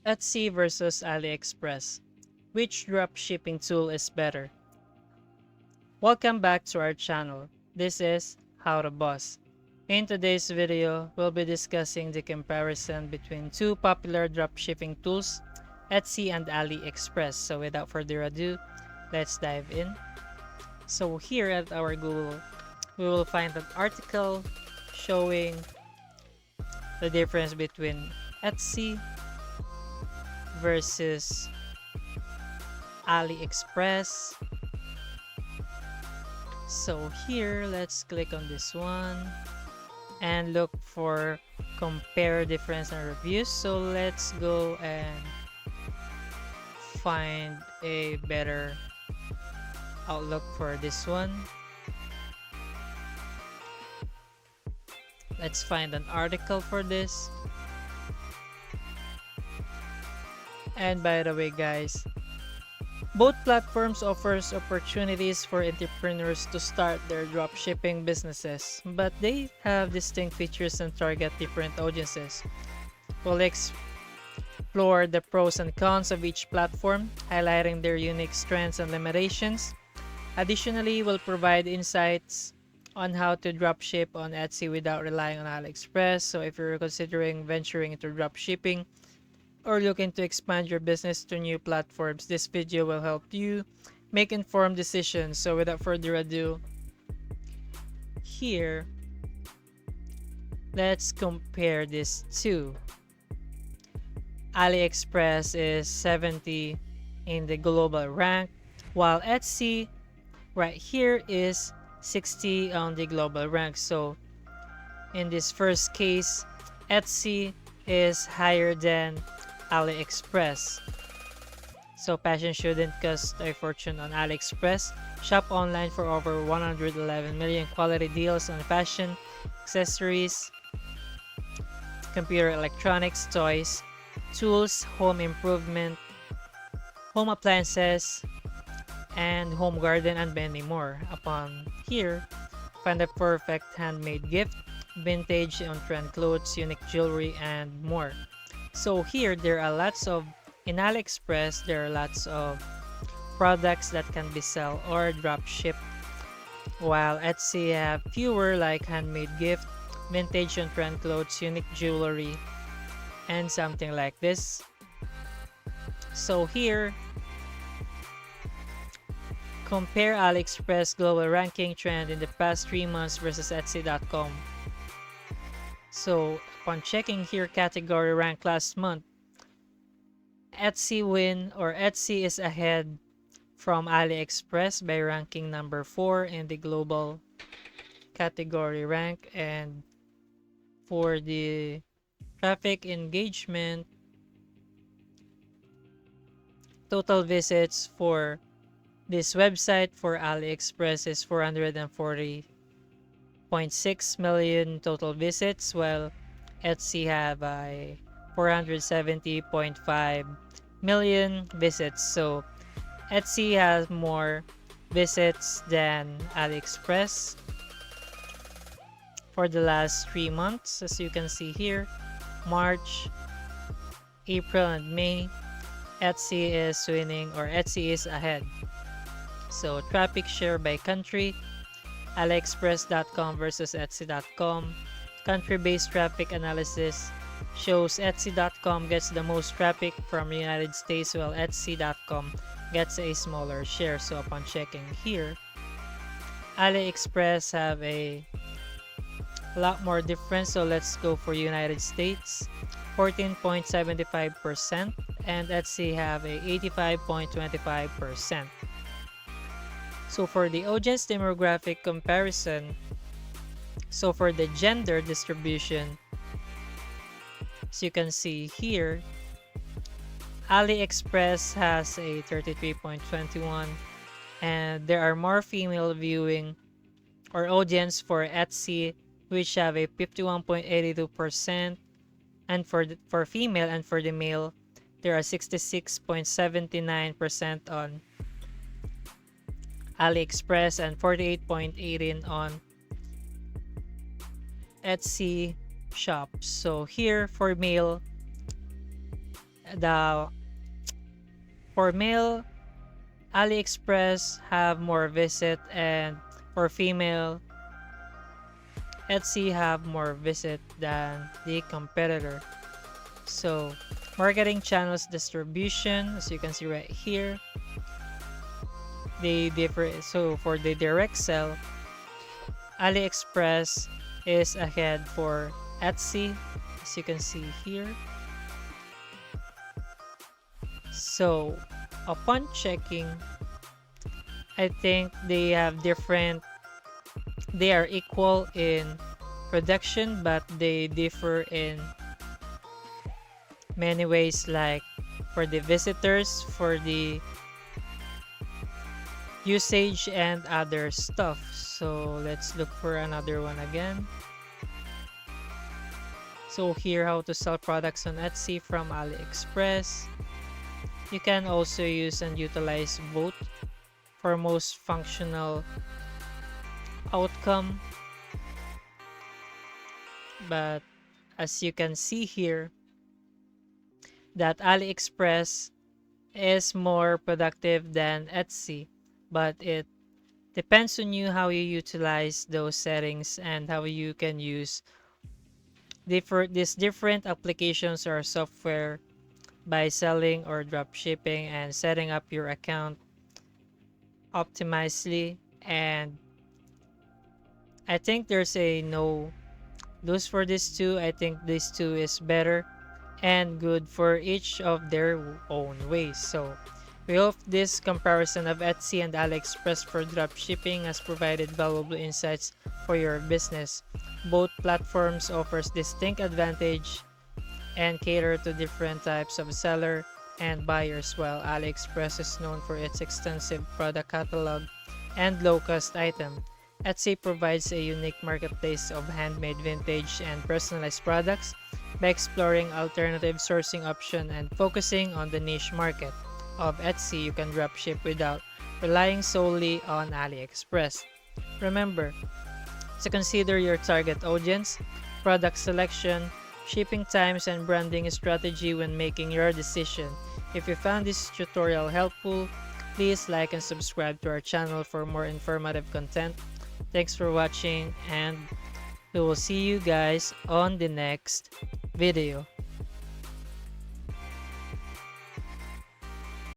Etsy versus AliExpress. Which dropshipping tool is better? Welcome back to our channel. This is How to Boss. In today's video, we'll be discussing the comparison between two popular dropshipping tools, Etsy and AliExpress. So without further ado, let's dive in. So here at our Google, we will find an article showing the difference between Etsy versus AliExpress. So here, let's click on this one and look for compare difference and reviews. So let's go and find a better outlook for this one. Let's find an article for this. And by the way, guys, both platforms offers opportunities for entrepreneurs to start their dropshipping businesses, but they have distinct features and target different audiences. We'll explore the pros and cons of each platform, highlighting their unique strengths and limitations. Additionally, we'll provide insights on how to dropship on Etsy without relying on AliExpress. So if you're considering venturing into dropshipping, or looking to expand your business to new platforms, this video will help you make informed decisions. So without further ado, here, let's compare these two. AliExpress is 70 in the global rank, while Etsy right here is 60 on the global rank. So in this first case, Etsy is higher than AliExpress. So passion shouldn't cost a fortune on AliExpress. Shop online for over 111 million quality deals on fashion, accessories, computer electronics, toys, tools, home improvement, home appliances, and home garden, and many more. Upon here, find the perfect handmade gift, vintage on trend clothes, unique jewelry, and more. So here, there are lots of, in AliExpress, there are lots of products that can be sold or drop shipped, while Etsy have fewer like handmade gift, vintage on trend clothes, unique jewelry, and something like this. So here, compare AliExpress global ranking trend in the past 3 months versus Etsy.com. So upon checking here category rank last month, Etsy is ahead from AliExpress by ranking number 4 in the global category rank. And for the traffic engagement, total visits for this website for AliExpress is 440.6 million total visits, while Etsy have a 470.5 million visits. So Etsy has more visits than AliExpress for the last 3 months. As you can see here, March, April, and May, Etsy is winning, or Etsy is ahead. So traffic share by country, AliExpress.com versus Etsy.com. Country-based traffic analysis shows Etsy.com gets the most traffic from the United States, while Etsy.com gets a smaller share. So upon checking here, AliExpress have a lot more difference. So let's go for United States, 14.75%, and Etsy have a 85.25%. So for the audience demographic comparison, so for the gender distribution, as you can see here, AliExpress has a 33.21, and there are more female viewing or audience for Etsy, which have a 51.82%, and for female, and for the male, there are 66.79% on AliExpress and 48.18 on Etsy shop. So here for male, the for male, AliExpress have more visit, and for female, Etsy have more visit than the competitor. So marketing channels distribution, as you can see right here, they differ. So for the direct sell, AliExpress is ahead for Etsy, as you can see here. So upon checking, I think they have different, they are equal in production, but they differ in many ways, like for the visitors, for the usage, and other stuff. So let's look for another one again. So here, how to sell products on Etsy from AliExpress. You can also use and utilize both for most functional outcome, but as you can see here, that AliExpress is more productive than Etsy, but it depends on you how you utilize those settings and how you can use these different applications or software by selling or drop shipping and setting up your account optimizedly. And I think there's a no lose for these two. I think these two is better and good for each of their own ways. So we hope this comparison of Etsy and AliExpress for dropshipping has provided valuable insights for your business. Both platforms offers distinct advantage and cater to different types of seller and buyers, while AliExpress is known for its extensive product catalog and low-cost item. Etsy provides a unique marketplace of handmade, vintage, and personalized products. By exploring alternative sourcing options and focusing on the niche market of Etsy, you can dropship without relying solely on AliExpress. Remember to consider your target audience, product selection, shipping times, and branding strategy when making your decision. If you found this tutorial helpful, please like and subscribe to our channel for more informative content. Thanks for watching, and we will see you guys on the next video.